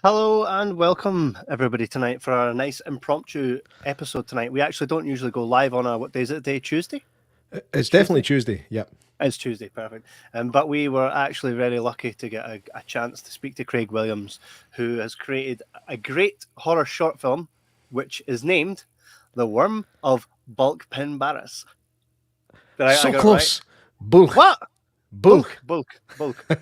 Hello and welcome everybody tonight for our nice impromptu episode tonight. We actually don't usually go live on what day is it today? Tuesday? It's definitely Tuesday, yep. It's Tuesday, perfect. But we were actually very lucky to get a chance to speak to Craig Williams, who has created a great horror short film, which is named The Wyrm of Bwlch Barras. So close. Right? Bwlch. What? Bwlch.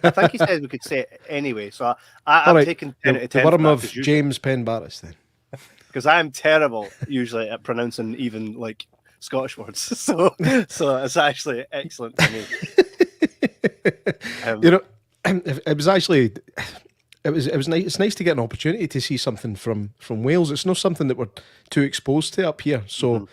I think he said we could say it anyway, so I'm right. taking 10 out of 10. The Wyrm of James Barras, then. Because I'm terrible usually at pronouncing even like Scottish words, so it's actually excellent for me. It was actually it was nice. It's nice to get an opportunity to see something from Wales. It's not something that we're too exposed to up here, so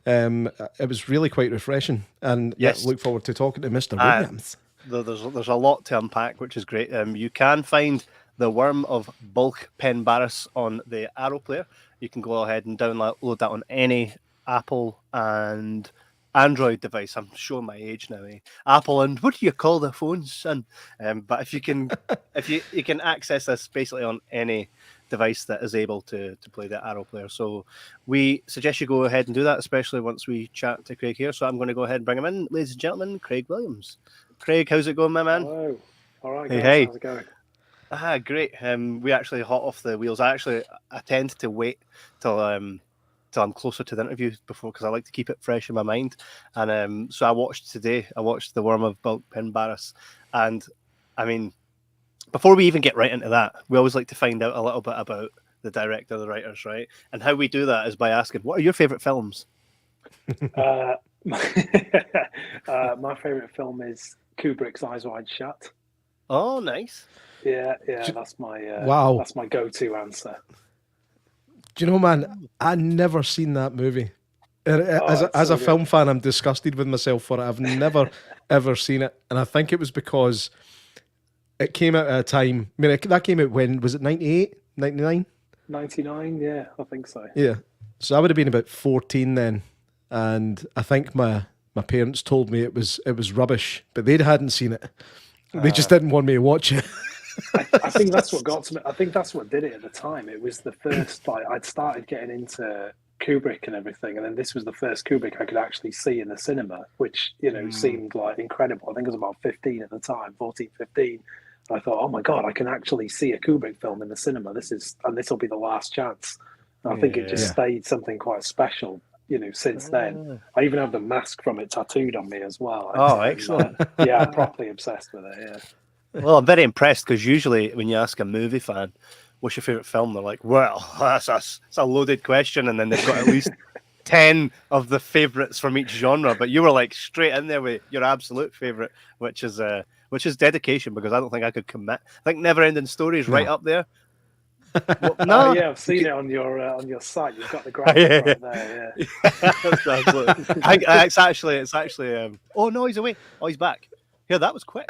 it was really quite refreshing. And yes, look forward to talking to Mr. Williams. There's a lot to unpack, which is great. You can find The Wyrm of Bwlch Barras on the Arrow player. You can go ahead and download that on any Apple and Android device. I'm showing my age now. Apple and what do you call the phones, son? But if you can, you can access this basically on any device that is able to play the Arrow player. So we suggest you go ahead and do that, especially once we chat to Craig here. So I'm going to go ahead and bring him in, ladies and gentlemen. Craig Williams. Craig, how's it going, my man? Hello. All right, guys. Hey. How's it going? Great. We actually hot off the wheels. I tend to wait till I'm closer to the interview before, because I like to keep it fresh in my mind. And so I watched The Wyrm of Bwlch Barras, and I mean, before we even get right into that, we always like to find out a little bit about the director, the writers, right? And how we do that is by asking, what are your favorite films? My favorite film is Kubrick's Eyes Wide Shut. Oh, nice. Yeah, that's my go-to answer. Do you know, man, I never seen that movie. As a film fan, I'm disgusted with myself for it. I've never, ever seen it. And I think it was because it came out at a time. I mean, that came out when? Was it 98, 99? 99, yeah, I think so. Yeah. So I would have been about 14 then. And I think my parents told me it was rubbish, but they hadn't seen it. They just didn't want me to watch it. I think that's what got to me. I think that's what did it at the time. It was the first, I'd started getting into Kubrick and everything, and then this was the first Kubrick I could actually see in the cinema, which, seemed like incredible. I think I was about 15 at the time, 14, 15. And I thought, oh my God, I can actually see a Kubrick film in the cinema. This will be the last chance. And I think it just stayed something quite special, since then. I even have the mask from it tattooed on me as well. Oh, excellent. I'm properly obsessed with it, yeah. Well, I'm very impressed, because usually when you ask a movie fan, what's your favourite film? They're like, well, that's a loaded question, and then they've got at least 10 of the favourites from each genre. But you were like straight in there with your absolute favourite, which is dedication, because I don't think I could commit. I think Never Ending Story is right up there. Well, no, I've seen it on your site. You've got the graphic right there. Yeah, it's actually. Oh no, he's away. Oh, he's back. Yeah, that was quick.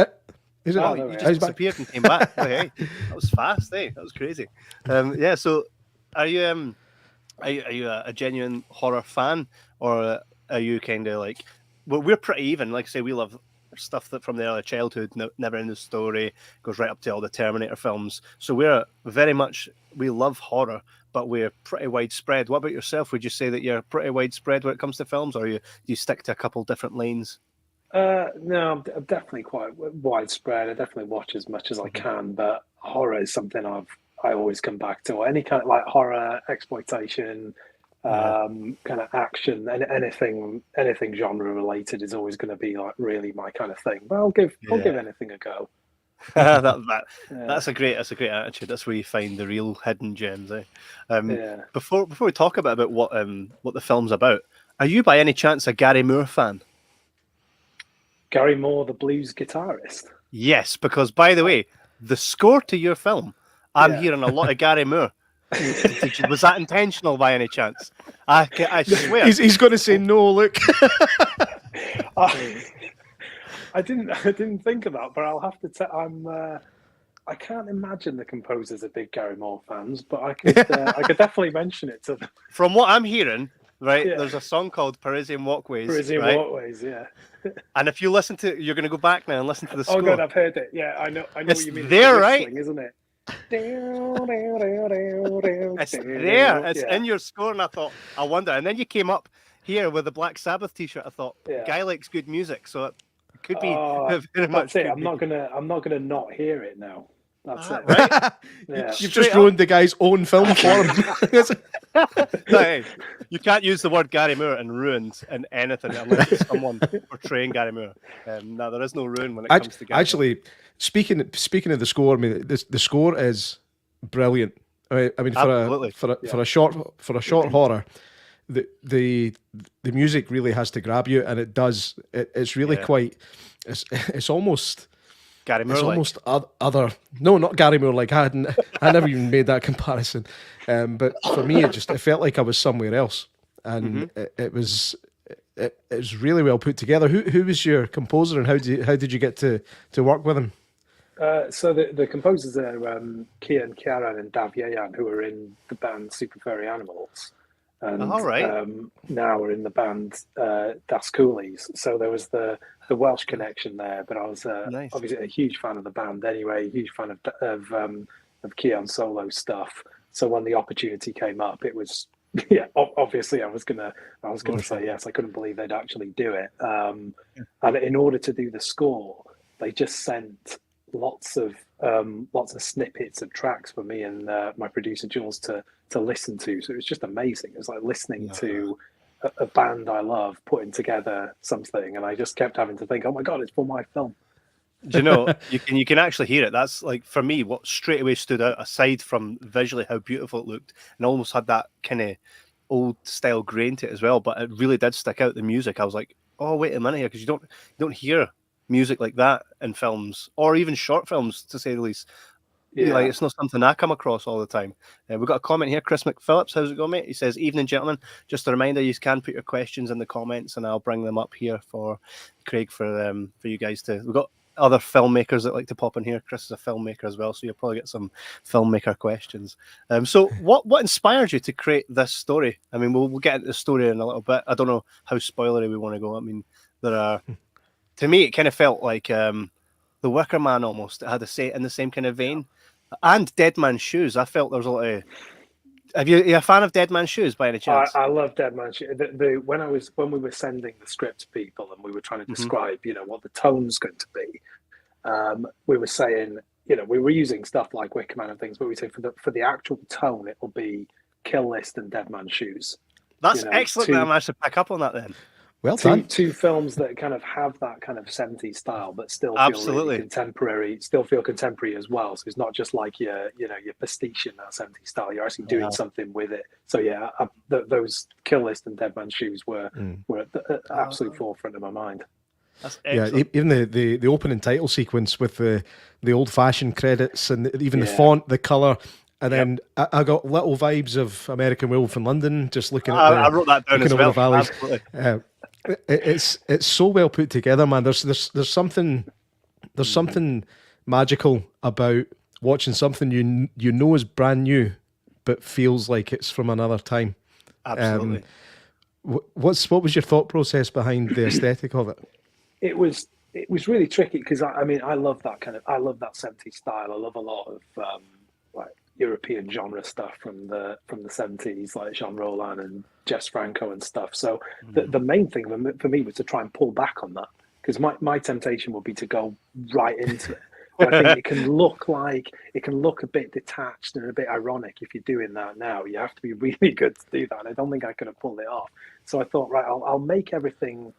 Is it? Oh, he just disappeared and came back. Oh, hey, that was fast. That was crazy. Yeah. So, are you a genuine horror fan, or are you kind of like? Well, we're pretty even. Like I say, we love stuff that from the early childhood, Never Ending Story, goes right up to all the Terminator films. So we love horror, but we're pretty widespread. What about yourself? Would you say that you're pretty widespread when it comes to films, or do you stick to a couple different lanes? No, I'm definitely quite widespread. I definitely watch as much as I can, but horror is something I always come back to. Any kind of like horror, exploitation, kind of action, and anything genre related is always going to be like really my kind of thing. But I'll give anything a go. That's a great attitude. That's where you find the real hidden gems. Before we talk about what the film's about, are you by any chance a Gary Moore fan? Gary Moore, the blues guitarist. Yes, because by the way, the score to your film, I'm hearing a lot of Gary Moore. Was that intentional by any chance? I swear. He's going to say no. Look, I didn't think of that, but I'll have to. I can't imagine the composers are big Gary Moore fans, but I could definitely mention it to them. From what I'm hearing, right, there's a song called Parisian Walkways. Walkways, yeah. And if you're going to go back now and listen to the score. Oh, God, I've heard it. Yeah, I know what you mean. There, right? Isn't it? It's there. It's in your score, and I thought, I wonder. And then you came up here with the Black Sabbath T-shirt. I thought, guy likes good music, so it could be very much. That's it. I'm not gonna not hear it now. That's it. Right? You've just ruined the guy's own film for him. Hey, you can't use the word Gary Moore and ruined in anything unless it's someone portraying Gary Moore. No, there is no ruin when it comes to Gary Actually, speaking of the score, I mean, the score is brilliant. I mean, for a short horror, the music really has to grab you, and it does. It's really quite. It's almost. Gary Moore, it's almost other. No, not Gary Moore. Like I never even made that comparison. But for me, it felt like I was somewhere else, and it was really well put together. Who was your composer, and how did you get to work with him? So the composers are Kian Kiaran and Dav Yayan, who are in the band Super Furry Animals, and now we're in the band Das Coolies. So there was the Welsh connection there, but I was obviously a huge fan of the band anyway, huge fan of Kian's solo stuff. So when the opportunity came up, it was obviously I was gonna say yes. I couldn't believe they'd actually do it. And in order to do the score, they just sent lots of snippets of tracks for me and my producer Jules to listen to. So it was just amazing. It was like listening to a band I love putting together something, and I just kept having to think, oh my god, it's for my film. Do you know, you can actually hear it. That's like, for me, what straight away stood out, aside from visually how beautiful it looked, and almost had that kind of old style grain to it as well, but it really did stick out, the music. I was like, oh wait a minute here, because you don't hear music like that in films, or even short films, to say the least. Like, it's not something I come across all the time. We've got a comment here. Chris McPhillips, how's it going, mate? He says, evening, gentlemen. Just a reminder, you can put your questions in the comments, and I'll bring them up here for Craig, for you guys to. We've got other filmmakers that like to pop in here. Chris is a filmmaker as well, so you'll probably get some filmmaker questions. So what inspired you to create this story? I mean, we'll get into the story in a little bit. I don't know how spoilery we want to go. I mean, there are, to me, it kind of felt like The Wicker Man almost. It had in the same kind of vein. And Dead Man's Shoes. I felt there was a lot of. Are you a fan of Dead Man's Shoes by any chance? I love Dead Man's Shoes. When we were sending the script to people and we were trying to describe, what the tone's going to be, we were saying, we were using stuff like Wicker Man and things, but we say for the actual tone, it will be Kill List and Dead Man's Shoes. That's excellent. I managed to pick up on that then. Well done. Two films that kind of have that kind of 70s style, but still feel really contemporary. Still feel contemporary as well. So it's not just like your pastiche in that 70s style. You're actually doing something with it. So yeah, those Kill List and Dead Man's Shoes were at the absolute forefront of my mind. That's excellent. Even the opening title sequence with the old fashioned credits and even the font, the color. And then I got little vibes of American Werewolf in London, just looking at I wrote that down as well. The valleys. Absolutely. It's so well put together, man. There's something magical about watching something you know is brand new, but feels like it's from another time. Absolutely. What was your thought process behind the aesthetic of it? It was really tricky because I love that 70s style. I love a lot of like European genre stuff from the 70s, like Jean Rollin and Jess Franco and stuff. So the main thing for me was to try and pull back on that, because my temptation would be to go right into it. I think it can look a bit detached and a bit ironic if you're doing that now. You have to be really good to do that, and I don't think I could have pulled it off. So I thought, right, I'll make everything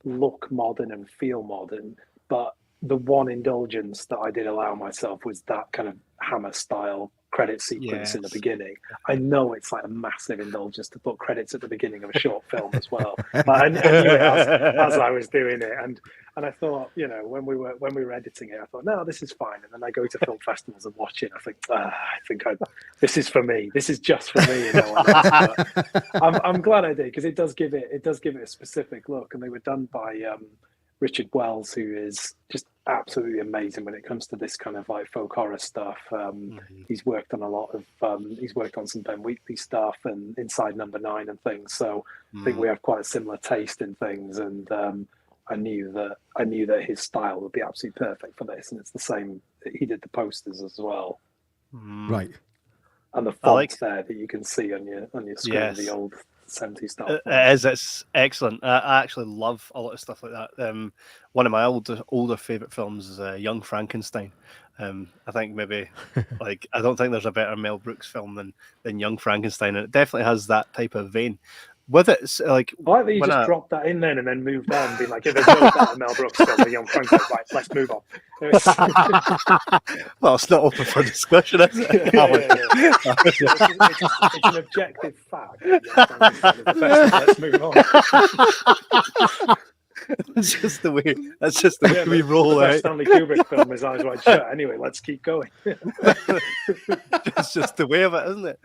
look modern and feel modern, but the one indulgence that I did allow myself was that kind of Hammer style credit sequence in the beginning. I know it's like a massive indulgence to put credits at the beginning of a short film as well. But I knew it as I was doing it, and I thought, when we were editing it, I thought, no, this is fine. And then I go to film festivals and watch it. I think this is for me. This is just for me. I'm glad I did, because it does give it a specific look, and they were done by Richard Wells, who is just absolutely amazing when it comes to this kind of like folk horror stuff. He's worked on a lot of he's worked on some Ben Wheatley stuff and Inside Number 9 and things, so I think we have quite a similar taste in things, and I knew that his style would be absolutely perfect for this, and it's the same. He did the posters as well. Right. And the fonts there that you can see on your screen, Yes. the old 70s style. It's excellent. I actually love a lot of stuff like that. One of my older favorite films is Young Frankenstein. I think maybe I don't think there's a better Mel Brooks film than Young Frankenstein, and it definitely has that type of vein. With it, I like that you just dropped that in then and then moved on, being like, "Yeah, there's no better Mel Brooks film than Young Frankenstein." Right, let's move on. Well, it's not open for discussion, is it? It's an objective fact. Let's move on. That's just the way we roll. The Stanley Kubrick film is Eyes Wide Shut. Anyway, let's keep going. It's just the way of it, isn't it?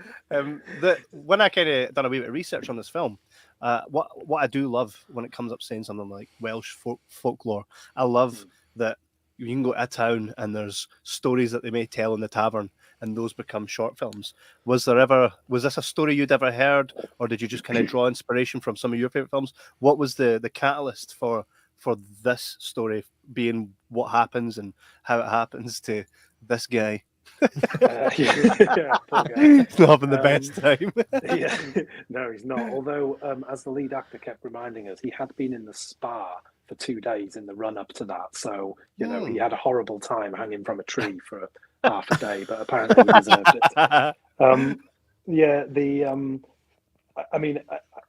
When I kind of done a wee bit of research on this film, what I do love when it comes up saying something like Welsh folklore, I love that you can go to a town and there's stories that they may tell in the tavern, and those become short films. Was this a story you'd ever heard, or did you just kind of draw inspiration from some of your favorite films? What was the catalyst for this story being what happens and how it happens to this guy? He's not having the best time. No, he's not. Although, as the lead actor kept reminding us, he had been in the spa for 2 days in the run up to that. So, he had a horrible time hanging from a tree for half a day, but apparently he deserved it.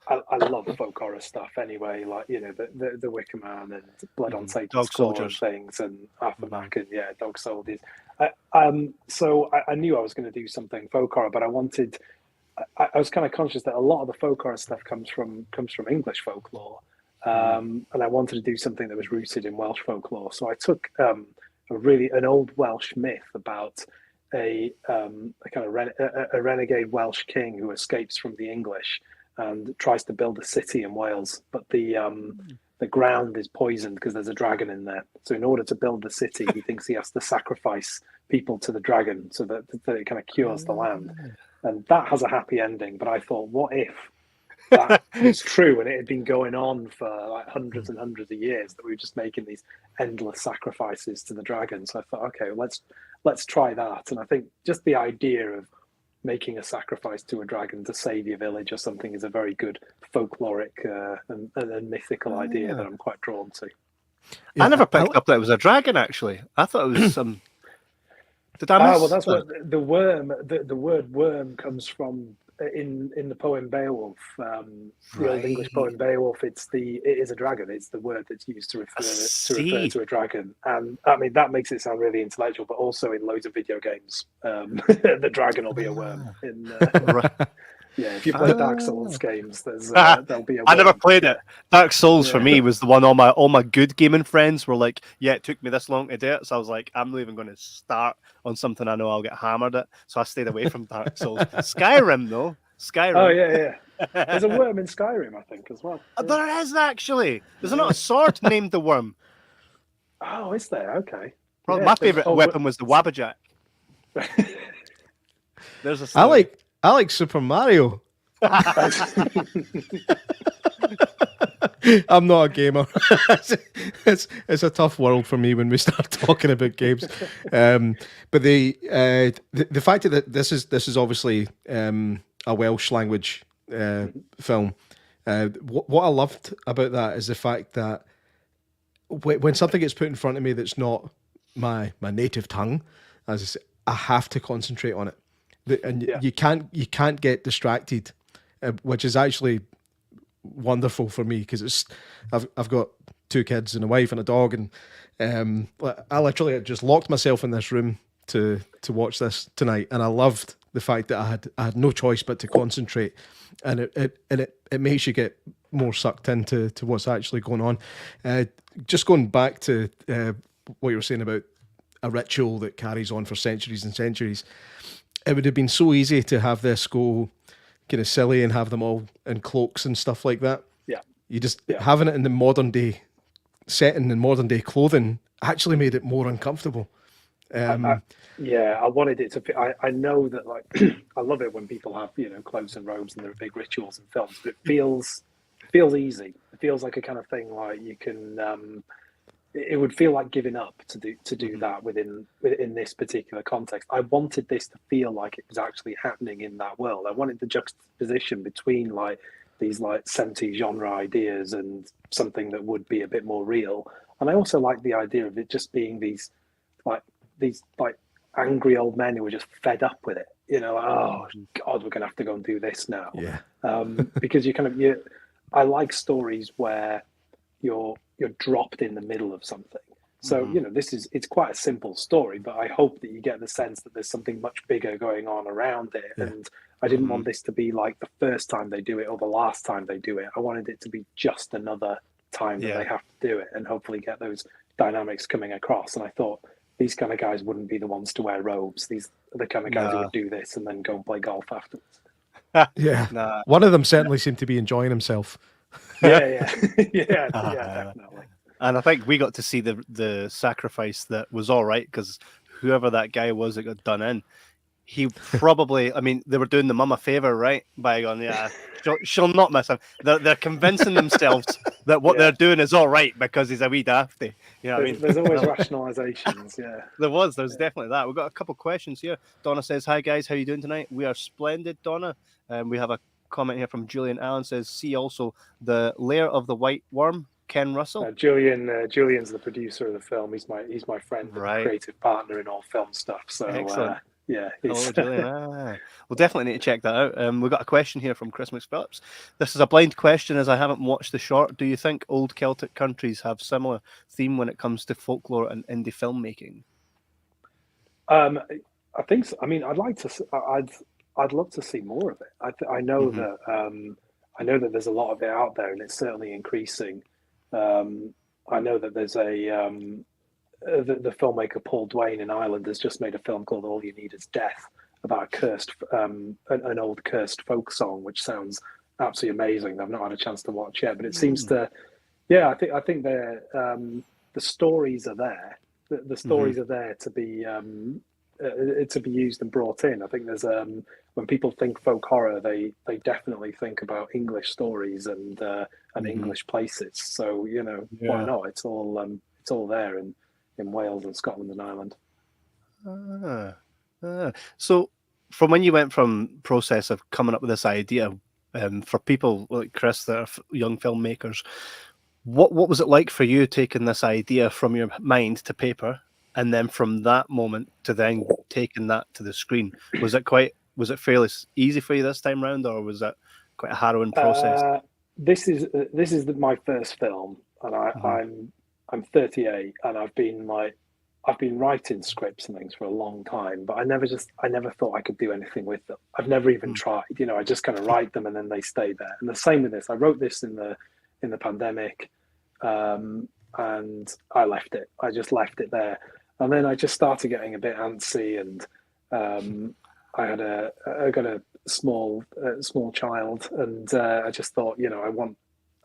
I love folk horror stuff anyway, like, the Wicker Man and Blood on Satan's Dog Claw Soldiers and things, and Arthur Mack and Dog Soldiers. So I knew I was going to do something folk horror, but I was kind of conscious that a lot of the folk horror stuff comes from English folklore, and I wanted to do something that was rooted in Welsh folklore. So I took an old Welsh myth about a renegade Welsh king who escapes from the English and tries to build a city in Wales, but the ground is poisoned because there's a dragon in there. So in order to build the city, he thinks he has to sacrifice people to the dragon so that it kind of cures the land. And that has a happy ending. But I thought, what if that was true and it had been going on for like hundreds and hundreds of years, that we were just making these endless sacrifices to the dragon? So I thought, okay, let's try that. And I think just the idea of making a sacrifice to a dragon to save your village or something is a very good folkloric and mythical idea that I'm quite drawn to. I never picked up that it was a dragon, actually. I thought it was some... Did I miss? Well, that's what the worm. The word worm comes from in the poem Beowulf, the old English poem Beowulf. It is a dragon. It's the word that's used to refer to a dragon, and I mean that makes it sound really intellectual. But also in loads of video games, the dragon will be a worm. Yeah, if you play Dark Souls games, there'll be a worm. I never played it. Dark Souls for me was the one all my good gaming friends were like, yeah, it took me this long to do it. So I was like, I'm not even going to start on something I know I'll get hammered at. So I stayed away from Dark Souls. Skyrim, though. Skyrim. Oh, yeah. There's a worm in Skyrim, I think, as well. There is, actually. There's not a sword named the worm. Oh, is there? Okay. Probably my favourite weapon was the Wabbajack. There's a story. I like Super Mario. I'm not a gamer. It's a tough world for me when we start talking about games. But the fact that this is obviously a Welsh language film. What I loved about that is the fact that when something gets put in front of me that's not my native tongue, as I say, I have to concentrate on it. And you can't get distracted, which is actually wonderful for me because I've got 2 kids and a wife and a dog, and I literally just locked myself in this room to watch this tonight, and I loved the fact that I had no choice but to concentrate, and it makes you get more sucked into what's actually going on. Just going back to what you were saying about a ritual that carries on for centuries and centuries. It would have been so easy to have this go kind of silly and have them all in cloaks and stuff like that. Yeah. You just having it in the modern day setting and modern day clothing actually made it more uncomfortable. I wanted it to. I know that, like, I love it when people have clothes and robes and there are big rituals in films, but it feels easy. It feels like a kind of thing like you can it would feel like giving up to do that within this particular context. I wanted this to feel like it was actually happening in that world. I wanted the juxtaposition between like these like 70s genre ideas and something that would be a bit more real. And I also like the idea of it just being these angry old men who were just fed up with it. Oh God, we're gonna have to go and do this now. Yeah. Because I like stories where you're dropped in the middle of something. So it's quite a simple story, but I hope that you get the sense that there's something much bigger going on around it. Yeah. And I didn't want this to be like the first time they do it or the last time they do it. I wanted it to be just another time that they have to do it, and hopefully get those dynamics coming across. And I thought these kind of guys wouldn't be the ones to wear robes. These are the kind of guys who would do this and then go and play golf afterwards. Yeah. One of them certainly seemed to be enjoying himself. Yeah, definitely. And I think we got to see the sacrifice that was all right, because whoever that guy was that got done in, he probably, I mean, they were doing the mum a favour, right? By going, she'll not miss him. They're convincing themselves that what they're doing is all right because he's a wee dafty. You know what I mean? There's always rationalisations, yeah. There's definitely that. We've got a couple of questions here. Donna says, "Hi guys, how are you doing tonight?" We are splendid, Donna. We have a comment here from Julian Allen, says, "See also the Lair of the White Worm, Ken Russell." Julian's the producer of the film. He's my friend, and creative partner in all film stuff. So excellent. Hello, Julian. We'll definitely need to check that out. We've got a question here from Chris McPhillips. This is a blind question, as I haven't watched the short. Do you think old Celtic countries have similar theme when it comes to folklore and indie filmmaking? I think so. I mean, I'd love to see more of it. I know that there's a lot of it out there, and it's certainly increasing. I know that there's the filmmaker Paul Duane in Ireland has just made a film called All You Need Is Death, about a cursed, an old cursed folk song, which sounds absolutely amazing. I've not had a chance to watch yet, but it seems to, I think the stories are there. The stories are there to be used and brought in. I think there's when people think folk horror, they definitely think about English stories and English places. So why not? It's all there in Wales and Scotland and Ireland. So from when you went from process of coming up with this idea, for people like Chris that are young filmmakers, what was it like for you taking this idea from your mind to paper, and then from that moment to then taking that to the screen? Was it fairly easy for you this time round, or was it quite a harrowing process? This is my first film, and I'm 38, and I've been writing scripts and things for a long time, but I never thought I could do anything with them. I've never even tried. I just kind of write them and then they stay there. And the same with this. I wrote this in the pandemic, and I left it. I just left it there, and then I just started getting a bit antsy, and I got a small child, and I just thought,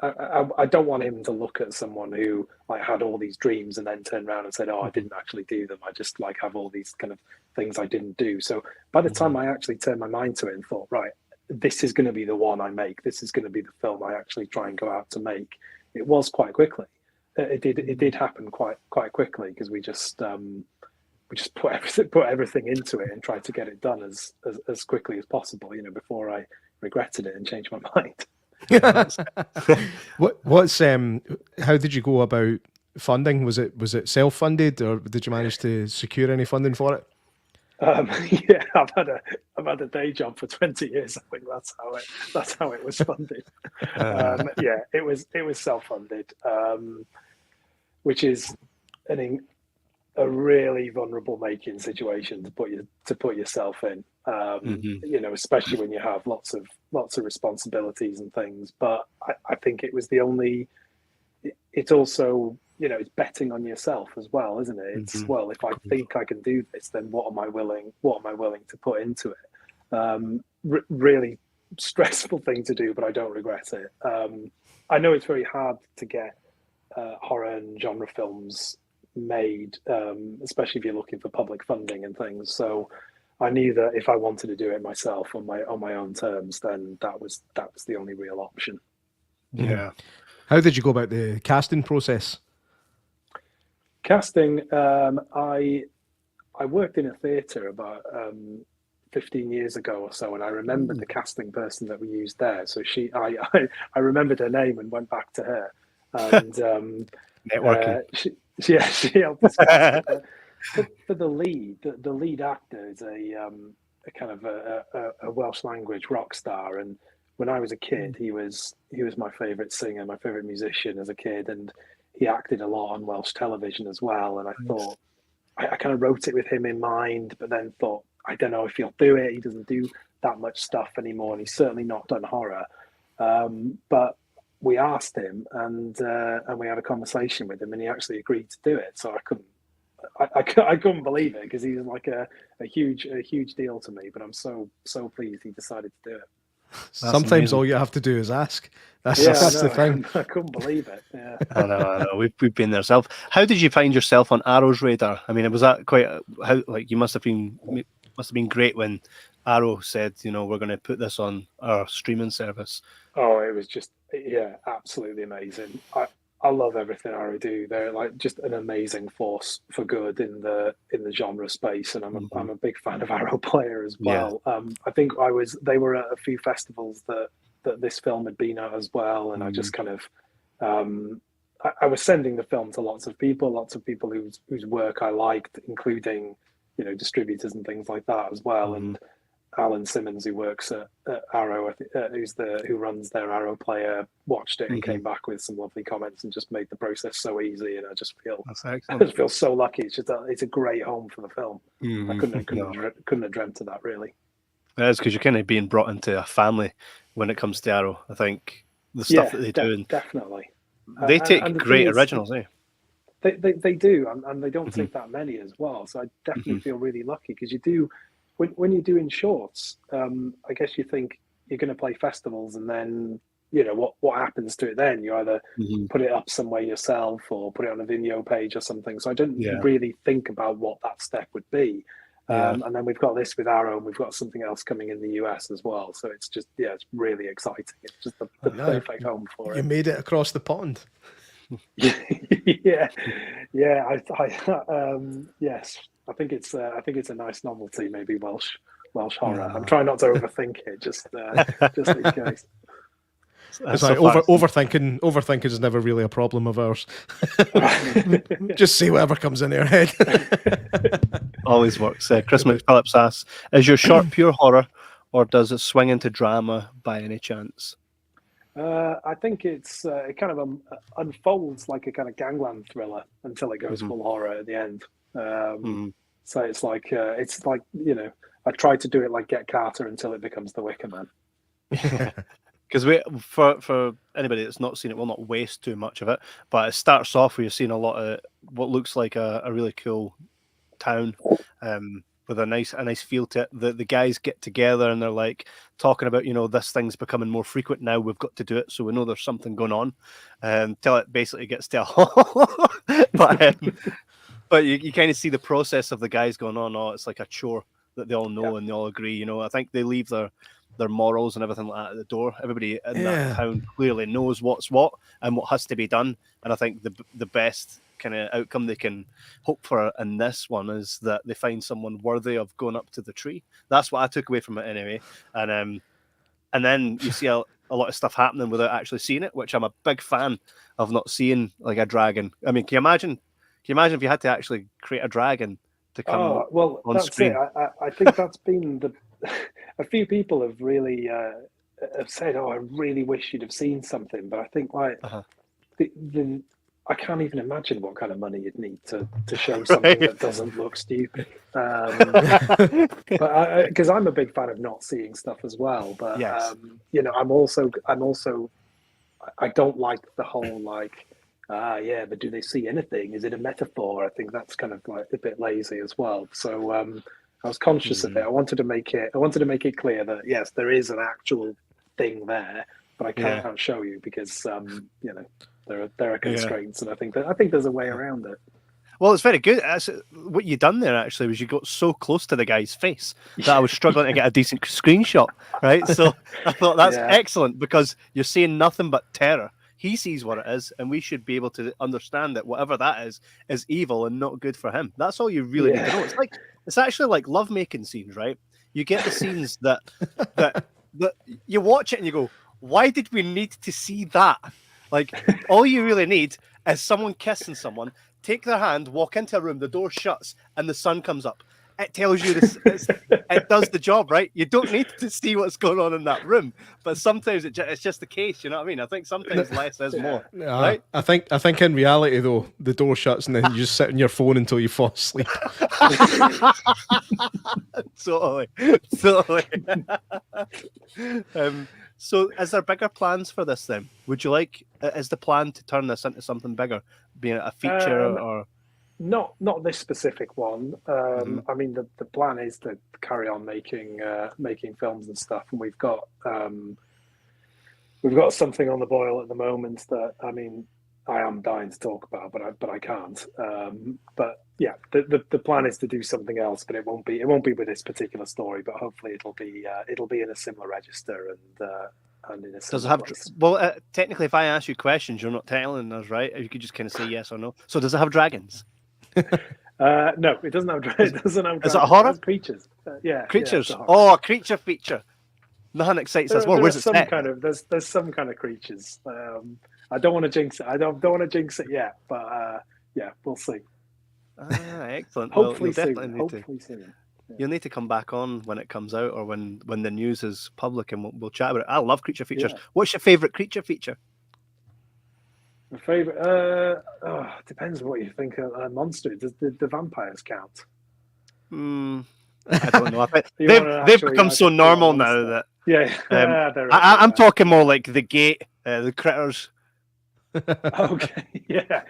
I don't want him to look at someone who had all these dreams and then turn around and said, "Oh, I didn't actually do them. I just have all these kind of things I didn't do." So by the time I actually turned my mind to it and thought, right, this is going to be the one I make. This is going to be the film I actually try and go out to make. It was quite quickly. It did happen quite quickly, because we just put everything into it and tried to get it done as quickly as possible. Before I regretted it and changed my mind. How did you go about funding? Was it self-funded, or did you manage to secure any funding for it? I've had a day job for 20 years. I think that's how it was funded. It was self-funded, which is a really vulnerable making situation to put yourself in. Especially when you have lots of responsibilities and things. But I think it was the only. It's also, it's betting on yourself as well, isn't it? It's if I think I can do this, then what am I willing to put into it? Really stressful thing to do, but I don't regret it. I know it's very hard to get horror and genre films made, especially if you're looking for public funding and things. So I knew that if I wanted to do it myself on my own terms, then that was the only real option. Yeah. How did you go about the casting process? Casting, I worked in a theatre about 15 years ago or so, and I remembered the casting person that we used there. So I remembered her name and went back to her. And Networking. She helped us cast it. For the lead actor is a kind of a Welsh language rock star, and when I was a kid, he was my favourite singer, my favourite musician as a kid, and he acted a lot on Welsh television as well. And I thought, I kind of wrote it with him in mind, but then thought, I don't know if he'll do it. He doesn't do that much stuff anymore, and he's certainly not done horror. But we asked him, and we had a conversation with him, and he actually agreed to do it. So I couldn't believe it, because he was like a huge deal to me. But I'm so pleased he decided to do it. Sometimes amazing. All you have to do is ask. That's the thing. I couldn't believe it. Yeah. I know. We've been there ourselves. How did you find yourself on Arrow's radar? I mean, was that quite you must have been great when Arrow said, we're going to put this on our streaming service. Oh, it was just absolutely amazing. I love everything Arrow do. They're like just an amazing force for good in the genre space, and I'm a big fan of Arrow Player as well. Yeah. I think they were at a few festivals that this film had been at as well, and I just kind of I was sending the film to lots of people whose work I liked, including distributors and things like that as well. And Alan Simmons, who works at Arrow, who runs their Arrow Player, watched it and came back with some lovely comments and just made the process so easy. And I just feel so lucky. It's a great home for the film. I couldn't have dreamt of that, really. It's because you're kind of being brought into a family when it comes to Arrow. I think the stuff that they do, definitely. They take great originals, eh? They do, and they don't take that many as well. So I definitely feel really lucky, because you do. When you're doing shorts, I guess you think you're going to play festivals, and then what happens to it then? You either put it up somewhere yourself or put it on a Vimeo page or something. So I don't really think about what that step would be. And then we've got this with Arrow, and we've got something else coming in the US as well. So it's just it's really exciting. It's just the perfect home for it. You made it across the pond. yeah. Yes. I think it's a nice novelty, maybe Welsh horror. I'm trying not to overthink it, just in case. It's like overthinking is never really a problem of ours. Just see whatever comes in your head. Always works. Chris McPhillips asks, is your short pure horror, or does it swing into drama by any chance? I think it kind of unfolds like a kind of gangland thriller until it goes full horror at the end. So it's like I try to do it like Get Carter until it becomes The Wicker Man. Because for anybody that's not seen it, will not waste too much of it. But it starts off where you're seeing a lot of what looks like a really cool town, with a nice feel to it. The guys get together and they're like talking about, this thing's becoming more frequent now. We've got to do it, so we know there's something going on. Till it basically gets to But you kind of see the process of the guys going on. Oh, it's like a chore that they all know and they all agree. I think they leave their morals and everything like that at the door. Everybody in that town clearly knows what's what and what has to be done. And I think the best kind of outcome they can hope for in this one is that they find someone worthy of going up to the tree. That's what I took away from it anyway. And then you see a lot of stuff happening without actually seeing it, which I'm a big fan of, not seeing like a dragon. I mean, can you imagine if you had to actually create a dragon to come on screen? I think that's been a few people have really have said, "Oh, I really wish you'd have seen something." But I think I can't even imagine what kind of money you'd need to show something that doesn't look stupid. But because I'm a big fan of not seeing stuff as well. But I'm also I don't like the whole but do they see anything? Is it a metaphor? I think that's kind of like a bit lazy as well. So I was conscious of it. I wanted to make it clear that yes, there is an actual thing there, but I can't show you because there are constraints, and I think there's a way around it. Well, it's very good. What you done there actually was you got so close to the guy's face that I was struggling to get a decent screenshot. Right, so I thought that's excellent because you're seeing nothing but terror. He sees what it is, and we should be able to understand that whatever that is evil and not good for him. That's all you really need to know. It's actually like lovemaking scenes, right? You get the scenes that you watch it and you go, why did we need to see that? Like, all you really need is someone kissing someone, take their hand, walk into a room, the door shuts, and the sun comes up. It tells you this. It does the job, right? You don't need to see what's going on in that room, but sometimes it's just the case. You know what I mean? I think sometimes less is more, right? I think in reality though, the door shuts and then you just sit on your phone until you fall asleep. Totally. So, is there bigger plans for this then? Would you like? Is the plan to turn this into something bigger, being a feature or? Not this specific one. I mean, the plan is to carry on making films and stuff, and we've got something on the boil at the moment that, I mean, I am dying to talk about, but I can't. But yeah, the plan is to do something else, but it won't be with this particular story. But hopefully, it'll be in a similar register and in a Does it similar have? place. Well, technically, if I ask you questions, you're not telling us, right? You could just kind of say yes or no. So, does it have dragons? No, it doesn't have dragons. Is it a horror? It has creatures. Yeah, Creatures. Yeah, it's a horror. A creature feature. Nothing excites us more. Where's it set? There's some kind of creatures. I don't want to jinx it. I don't want to jinx it yet, but yeah, we'll see. Excellent. Hopefully well, soon. Soon. Yeah. You'll need to come back on when it comes out or when the news is public, and we'll chat about it. I love creature features. Yeah. What's your favourite creature feature? My favourite? Depends on what you think a monster. Does the vampires count? I don't know. I think they've become so normal now that I'm talking more like the gate, the critters. Okay, yeah.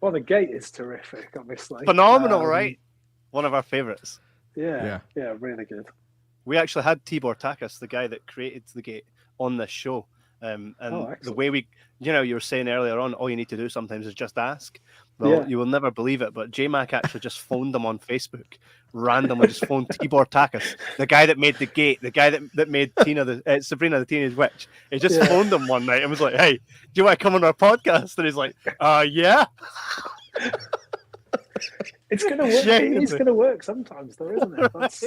Well, the gate is terrific, obviously. Phenomenal, right? One of our favourites. Yeah, really good. We actually had Tibor Takas, the guy that created the gate, on this show. And the way you were saying earlier on, all you need to do sometimes is just ask. Well, you will never believe it, but J Mac actually just phoned them on Facebook, randomly just phoned Tibor Takas, the guy that made the gate, the guy that made Sabrina the Teenage Witch. He just phoned them one night and was like, "Hey, do you want to come on our podcast?" And he's like, yeah. It's gonna work. It's gonna work sometimes, though, isn't it? That's,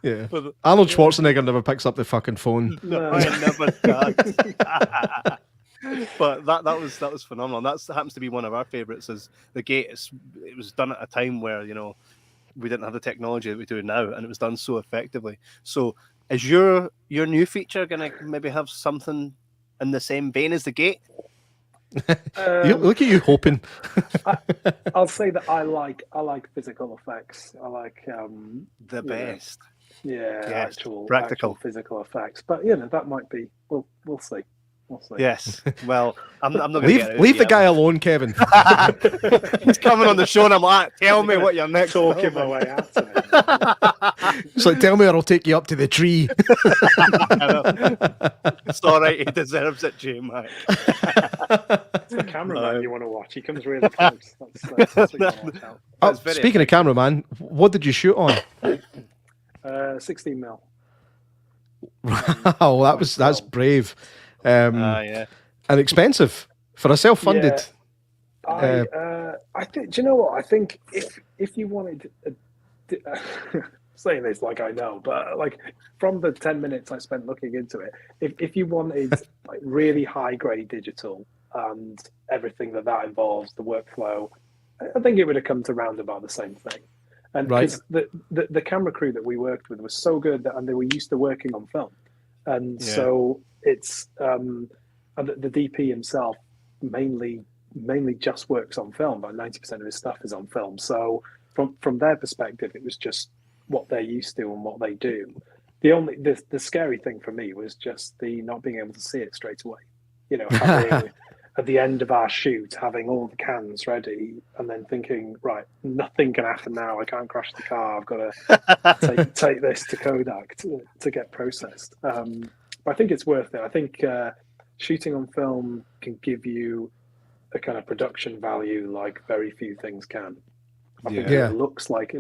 yeah. Arnold Schwarzenegger never picks up the fucking phone. No, I never does. But that was phenomenal. That happens to be one of our favourites. Is the gate? It was done at a time where we didn't have the technology that we do now, and it was done so effectively. So, is your new feature gonna maybe have something in the same vein as the gate? Look at you hoping. I'll say that I like physical effects. I like the best. Actual physical effects. But that might be. We'll see. Yes. Well, I'm not going to leave the guy alone, Kevin. He's coming on the show, and I'm like, tell me what you're next. Talking my way out to him. It's like, tell me, or I'll take you up to the tree. It's all right. He deserves it, J Mac. It's the cameraman you want to watch. He comes really close. That's what you want to watch out. Speaking of cameraman, what did you shoot on? 16 mil. Wow, that's brave. And expensive for a self-funded. Yeah. I think. Do you know what? I think if you wanted, saying this like I know, but like from the 10 minutes I spent looking into it, if you wanted like really high grade digital and everything that involves, the workflow, I think it would have come to round about the same thing. And because the camera crew that we worked with was so good and they were used to working on film, and so it's and the DP himself mainly just works on film. About 90% of his stuff is on film. So from their perspective, it was just what they're used to and what they do. The scary thing for me was just the not being able to see it straight away. Having at the end of our shoot, having all the cans ready, and then thinking, right, nothing can happen now. I can't crash the car. I've got to take this to Kodak to get processed. But I think it's worth it. I think shooting on film can give you a kind of production value like very few things can. I think it looks like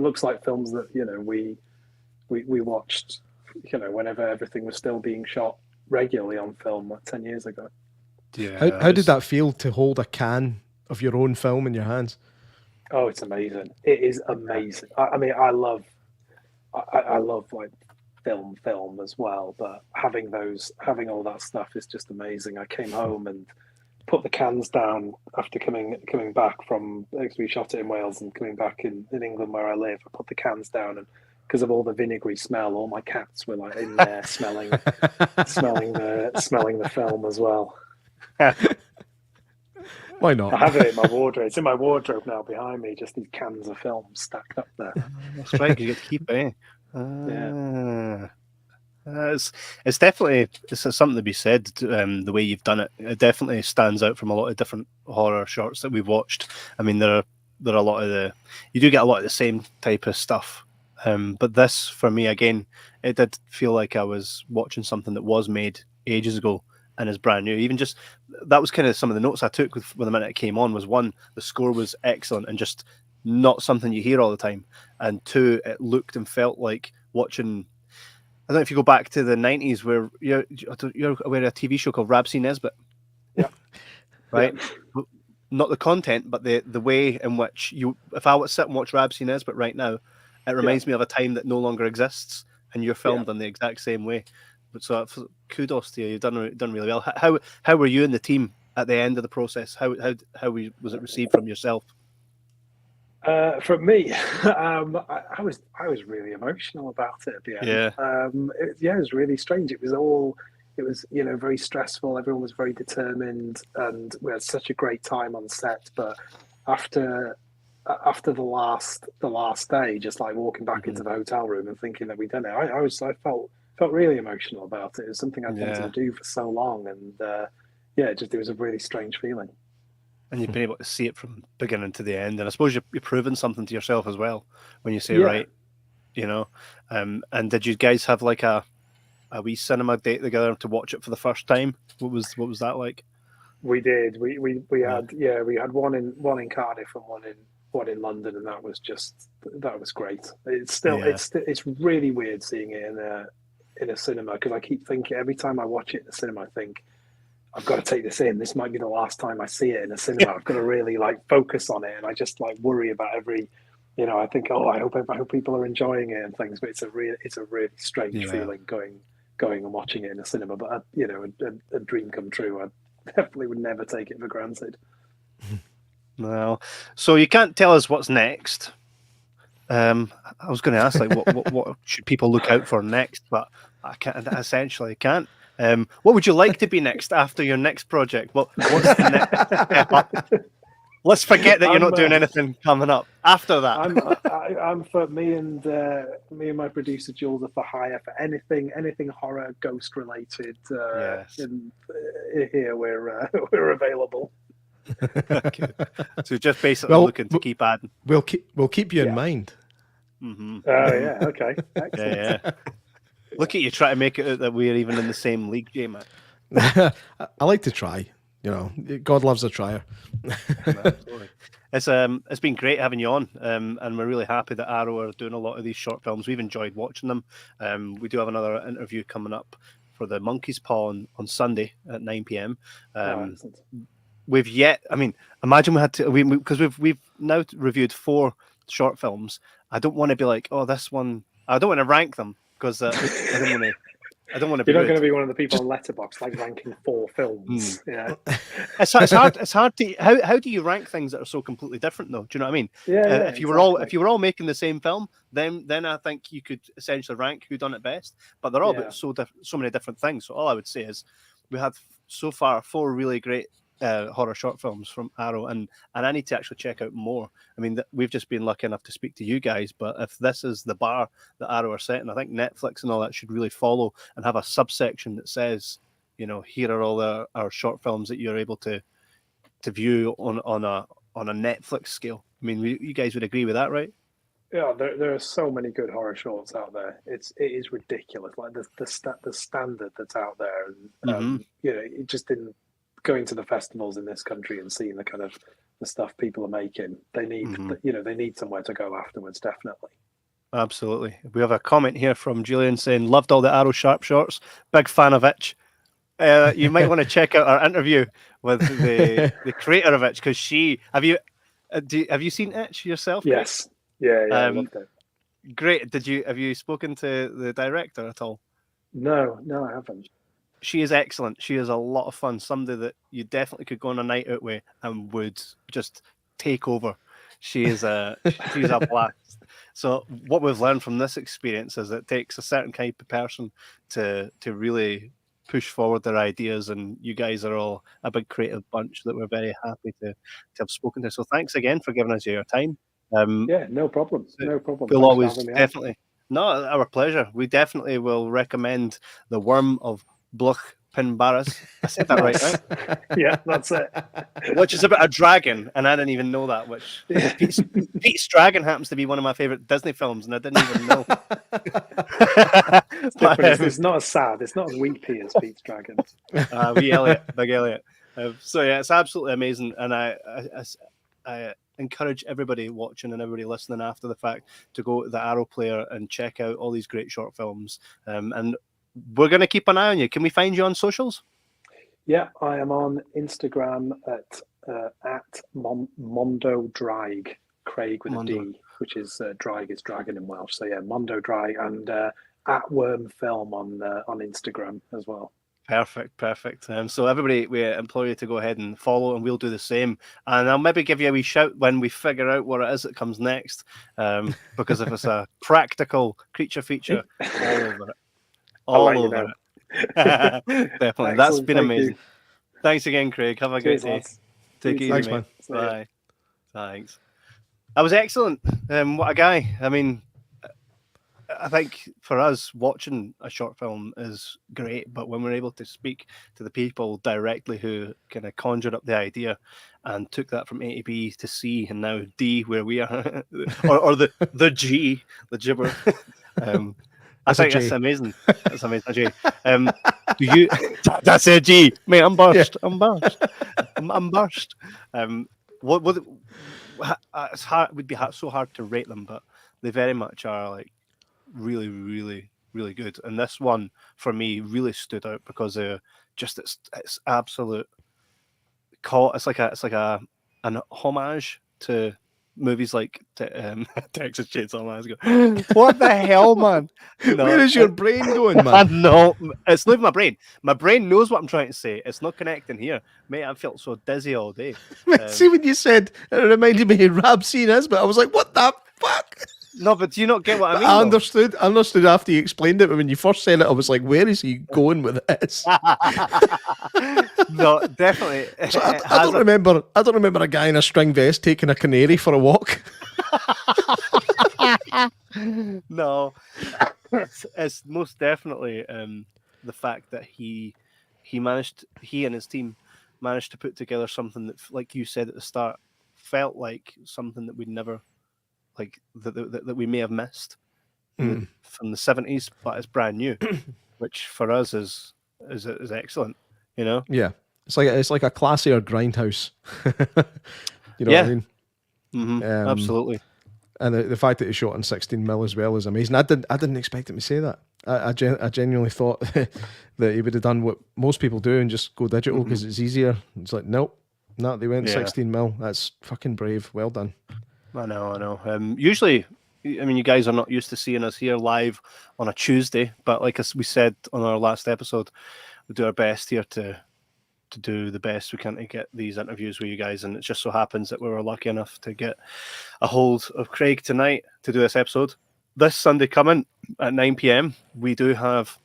films that we watched, whenever everything was still being shot regularly on film like 10 years ago. Yeah. How did that feel to hold a can of your own film in your hands? Oh, it's amazing. It is amazing. I mean, I love like film as well, but having all that stuff is just amazing. I came home and put the cans down after coming back from, because we shot it in Wales and coming back in England where I live. I put the cans down, and because of all the vinegary smell, all my cats were like in there smelling the film as well. Why not? I have it in my wardrobe. It's in my wardrobe now behind me, just these cans of film stacked up there. That's right, because you get to keep it. Yeah. It's definitely something to be said. The way you've done it, it definitely stands out from a lot of different horror shorts that we've watched. I mean, there are a lot of you do get a lot of the same type of stuff, but this, for me, again, it did feel like I was watching something that was made ages ago and is brand new. Even just that was kind of some of the notes I took when the minute it came on. Was one, the score was excellent and just not something you hear all the time, and two, it looked and felt like watching. I don't know if you go back to the 90s where you're aware of a TV show called Rabsy Nesbitt. Yeah. Right? Yeah. Not the content, but the way in which if I would sit and watch Rabsy Nesbitt right now, it reminds me of a time that no longer exists, and you're filmed in the exact same way. So kudos to you. You've done really well. How were you and the team at the end of the process? How was it received from yourself? From me, I was really emotional about it at the end. Yeah. It was really strange. It was very stressful. Everyone was very determined, and we had such a great time on set. But after the last day, just like walking back into the hotel room and thinking that we'd done it, I felt really emotional about it. It was something I'd wanted to do for so long, and it was a really strange feeling. And you've been able to see it from beginning to the end, and I suppose you're proving something to yourself as well when you say right, And did you guys have like a wee cinema date together to watch it for the first time? What was that like? We did. We had one in Cardiff and one in London, and that was great. It's really weird seeing it in a cinema, because I keep thinking every time I watch it in the cinema, I think, I've got to take this in. This might be the last time I see it in a cinema. I've got to really focus on it, and I just worry about every. I think, I hope people are enjoying it and things. But it's a really strange feeling going and watching it in a cinema. But a dream come true. I definitely would never take it for granted. Well, so you can't tell us what's next. I was going to ask what should people look out for next, but I can't. What would you like to be next after your next project? What's the next step up? Let's forget that you're not doing anything coming up after that. I'm for me and my producer Jules are for hire for anything horror, ghost related. Yes. And here we're available. Okay. So just basically looking to keep adding. We'll keep you in mind. Mm-hmm. Oh yeah, okay. Excellent. Yeah. Look at you try to make it out that we're even in the same league, Jay Mack. I like to try. God loves a trier. Absolutely. It's been great having you on, and we're really happy that Arrow are doing a lot of these short films. We've enjoyed watching them. We do have another interview coming up for the Monkey's Paw on Sunday at 9 p.m. Imagine we had to, because we've now reviewed 4 short films. I don't want to be like, oh, this one. I don't want to rank them because I don't want to. You're not going to be one of the people on Letterboxd ranking 4 films. Yeah, it's hard. It's hard to. How do you rank things that are so completely different, though? Do you know what I mean? Yeah. If you were all making the same film, then I think you could essentially rank who done it best. But they're all about so many different things. So all I would say is we had so far 4 really great horror short films from Arrow, and I need to actually check out more. I mean, we've just been lucky enough to speak to you guys, but if this is the bar that Arrow are setting, I think Netflix and all that should really follow and have a subsection that says, here are all our short films that you're able to view on a Netflix scale. I mean, you guys would agree with that, right? Yeah, there are so many good horror shorts out there. It is ridiculous, like the standard that's out there, and it just didn't. Going to the festivals in this country and seeing the kind of the stuff people are making, they need they need somewhere to go afterwards, definitely. Absolutely. We have a comment here from Julian saying loved all the Arrow Sharp shorts, big fan of Itch. You might want to check out our interview with the creator of Itch, because have you seen Itch yourself? Craig? Yes. Yeah, I loved it. Great. Have you spoken to the director at all? No, I haven't. She is excellent. She is a lot of fun. Somebody that you definitely could go on a night out with and would just take over. She's a blast. So what we've learned from this experience is it takes a certain kind of person to really push forward their ideas, and you guys are all a big creative bunch that we're very happy to have spoken to. So thanks again for giving us your time. Yeah, no problem. No problem. We'll always definitely. No, our pleasure. We definitely will recommend the Wyrm of Bwlch Barras. I said that right, right? Yeah, that's it. Which is about a dragon, and I didn't even know that. Which Pete's Dragon happens to be one of my favorite Disney films, and I didn't even know. It's not as sad. It's not as weepy as Pete's Dragon. Wee Elliot, Big Elliot. So yeah, it's absolutely amazing, and I encourage everybody watching and everybody listening after the fact to go to the Arrow Player and check out all these great short films. And we're going to keep an eye on you. Can we find you on socials? Yeah, I am on Instagram at Mondo Drag, Craig with Mondo. a D, which is drag is dragon in Welsh. So yeah, Mondo Drag, and at Wyrm Film on Instagram as well. Perfect. So everybody, we implore you to go ahead and follow, and we'll do the same. And I'll maybe give you a wee shout when we figure out what it is that comes next, because if it's a practical creature feature, all over it. Definitely. That's been amazing. Thanks again, Craig. Have a great day. Take it easy, Thanks, mate. man. Bye. Thanks. That was excellent. What a guy. I mean, I think for us, watching a short film is great, but when we're able to speak to the people directly who kind of conjured up the idea and took that from A to B to C and now D where we are, or the G, the Jibber. I think that's amazing. That's amazing, Jay. Do you? That's a G, mate. I'm burst. Yeah. I'm burst. What? It's hard. It would be so hard to rate them, but they very much are like really, really, really good. And this one for me really stood out because it's absolute. It's like an homage to movies like Texas Chainsaw Massacre. What the hell, man? No, where is your brain going, man? I know. It's leaving my brain. My brain knows what I'm trying to say. It's not connecting here. Mate, I felt so dizzy all day. See, when you said it reminded me of Rab Scene but I was like, what the fuck? No, but do you not get what I mean? I understood after you explained it, but when you first said it, I was like, where is he going with this? No, definitely. So I don't remember a guy in a string vest taking a canary for a walk. No, it's most definitely the fact that he and his team managed to put together something that, like you said at the start, felt like something that we'd never that we may have missed from the 70s, but it's brand new, which for us is excellent. You know? Yeah, it's like a classier grindhouse. You know what I mean? Mm-hmm. Absolutely. And the fact that he shot on 16mm as well is amazing. I didn't expect him to say that. I genuinely thought that he would have done what most people do and just go digital because it's easier. It's like, nope, they went 16mm. That's fucking brave. Well done. I know. Usually, I mean, you guys are not used to seeing us here live on a Tuesday, but like we said on our last episode, we do our best here to do the best we can to get these interviews with you guys, and it just so happens that we were lucky enough to get a hold of Craig tonight to do this episode. This Sunday coming at 9 p.m, we do have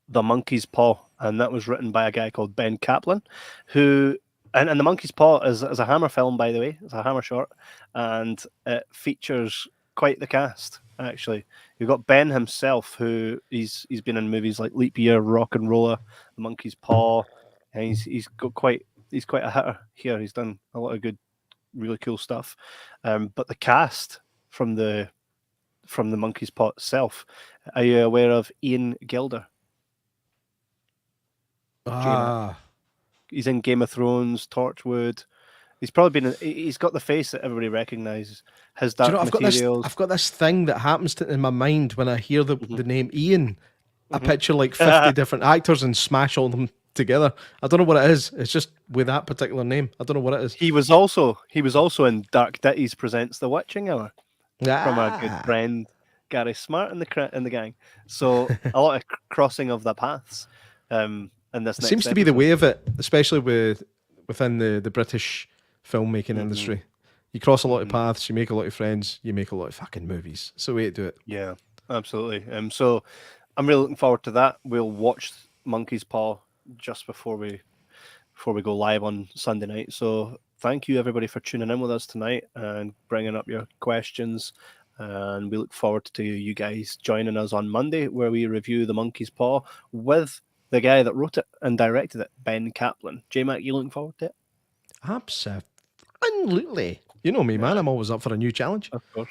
The Monkey's Paw, and that was written by a guy called Ben Kaplan, who... And The Monkey's Paw is a Hammer film, by the way. It's a Hammer short, and it features quite the cast, actually. You've got Ben himself, who he's been in movies like Leap Year, Rock and Roller, The Monkey's Paw, and he's quite a hitter here. He's done a lot of good, really cool stuff. But the cast from the Monkey's Paw itself, are you aware of Ian Gilder? He's in Game of Thrones, Torchwood. He's probably been. He's got the face that everybody recognises. His Dark Materials. I've got this thing that happens in my mind when I hear the name Ian. I picture like 50 different actors and smash all of them together. I don't know what it is. It's just with that particular name. I don't know what it is. He was also in Dark Ditties Presents The Witching Hour from our good Ah. friend Gary Smart in the gang. So a lot of crossing of the paths. In this It next seems to be the episode. way of it, especially within the British filmmaking industry. You cross a lot of paths, you make a lot of friends, you make a lot of fucking movies. It's the way to do it. Yeah, absolutely. So I'm really looking forward to that. We'll watch Monkey's Paw just before we go live on Sunday night. So thank you everybody for tuning in with us tonight and bringing up your questions. And we look forward to you guys joining us on Monday, where we review The Monkey's Paw with the guy that wrote it and directed it, Ben Kaplan. J Mac, you looking forward to it? Absolutely. You know me, man. I'm always up for a new challenge. Of course.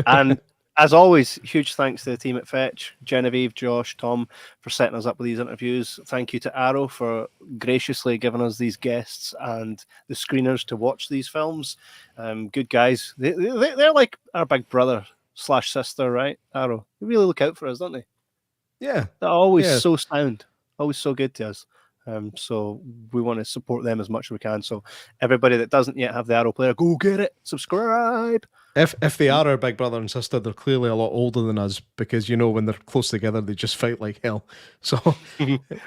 And as always, huge thanks to the team at Fetch, Genevieve, Josh, Tom, for setting us up with these interviews. Thank you to Arrow for graciously giving us these guests and the screeners to watch these films. Good guys. They're like our big brother / sister, right? Arrow. They really look out for us, don't they? Yeah. They're always so sound, always so good to us. So we want to support them as much as we can. So everybody that doesn't yet have the Arrow player, go get it. Subscribe. If they are our big brother and sister, they're clearly a lot older than us, because when they're close together, they just fight like hell. So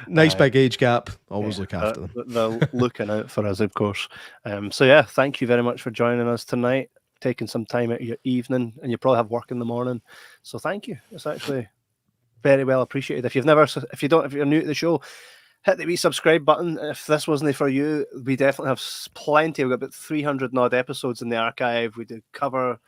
nice big age gap. Always look after them. They're looking out for us, of course. So yeah, thank you very much for joining us tonight, taking some time out of your evening, and you probably have work in the morning. So thank you. It's actually very well appreciated. If you're new to the show, hit the wee subscribe button. If this wasn't for you, we definitely have plenty. We've got about 300 odd episodes in the archive. We cover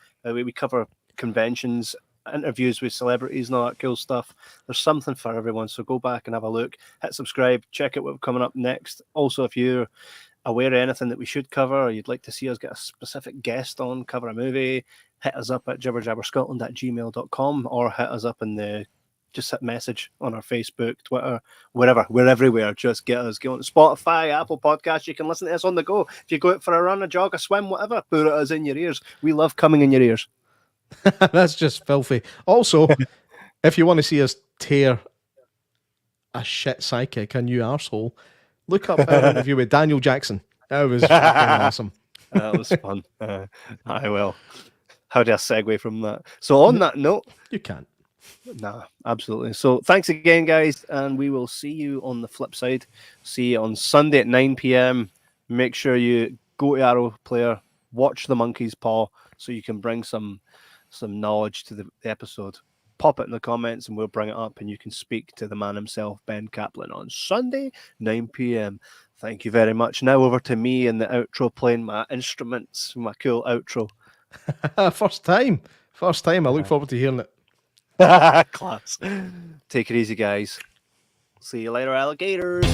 conventions, interviews with celebrities and all that cool stuff. There's something for everyone. So go back and have a look, hit subscribe, check out what's coming up next. Also, if you're aware of anything that we should cover, or you'd like to see us get a specific guest on, cover a movie, hit us up at jibberjabberscotland@gmail.com, or hit us up in the just hit message on our Facebook, Twitter, wherever. We're everywhere. Just get us. Go on to Spotify, Apple Podcasts. You can listen to us on the go. If you go out for a run, a jog, a swim, whatever, put us in your ears. We love coming in your ears. That's just filthy. Also, if you want to see us tear a shit psychic, a new arsehole, look up our interview with Daniel Jackson. That was fucking awesome. That was fun. I will. How do I segue from that? So on that note, you can't. Nah, absolutely. So thanks again, guys, and we will see you on the flip side. See you on Sunday at 9 p.m. Make sure you go to Arrow Player, watch The Monkey's Paw, so you can bring some knowledge to the episode. Pop it in the comments, and we'll bring it up, and you can speak to the man himself, Ben Kaplan, on Sunday, 9 p.m. Thank you very much. Now over to me and the outro, playing my instruments, my cool outro. First time. I look forward to hearing it. Class. Take it easy, guys. See you later, alligators.